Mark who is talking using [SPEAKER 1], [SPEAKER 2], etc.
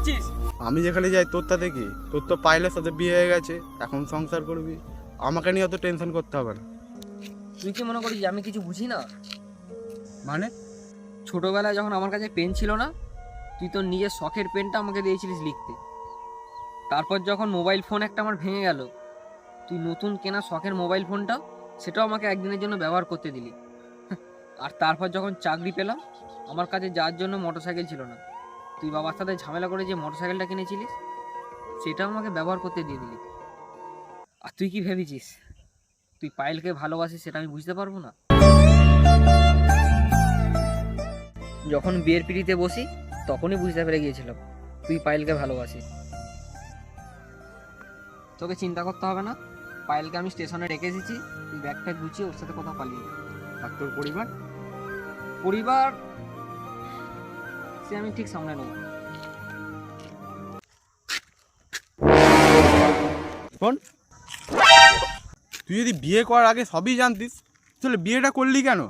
[SPEAKER 1] যাচ্ছিস?
[SPEAKER 2] আমি যেখানে যাই তোর তা দেখি, তোর তো পাইলের সাথে বিয়ে হয়ে গেছে, এখন সংসার করবি, আমাকে নিয়ে অত টেনশন করতে হবে না।
[SPEAKER 1] তুই কি মনে করিস যে আমি কিছু বুঝি না?
[SPEAKER 2] মানে
[SPEAKER 1] ছোটবেলায় যখন আমার কাছে পেন ছিল না, তুই তোর নিজের শখের পেনটা আমাকে দিয়েছিলিস লিখতে। তারপর যখন মোবাইল ফোন একটা আমার ভেঙে গেল, তুই নতুন কেনা শখের মোবাইল ফোনটা সেটাও আমাকে একদিনের জন্য ব্যবহার করতে দিলি। আর তারপর যখন চাকরি পেলাম, আমার কাছে যাওয়ার জন্য মোটরসাইকেল ছিল না, তুই বাবার সাথে ঝামেলা করে যে মোটরসাইকেলটা কিনেছিলিস সেটাও আমাকে ব্যবহার করতে দিয়ে দিলি। আর তুই কি ভেবেছিস তুই পায়েলকে ভালোবাসিস সেটা আমি বুঝতে পারবো না? যখন বিয়ের পিড়িতে বসি তখনই বুঝতে পেরে গিয়েছিলাম তুই পায়েলকে ভালোবাসিস। তোকে চিন্তা করতে হবে না, পায়েলকে আমি স্টেশনে রেখে এসেছি, তুই ব্যাগটা গুছিয়ে ওর সাথে কোথাও পালিয়ে যা।
[SPEAKER 2] আর তোর পরিবার?
[SPEAKER 1] পরিবার সে আমি ঠিক সামনে নেব।
[SPEAKER 2] শোন, তুই যদি বিয়ে করার আগে সবই জানতিস তাহলে বিয়েটা করলি কেন?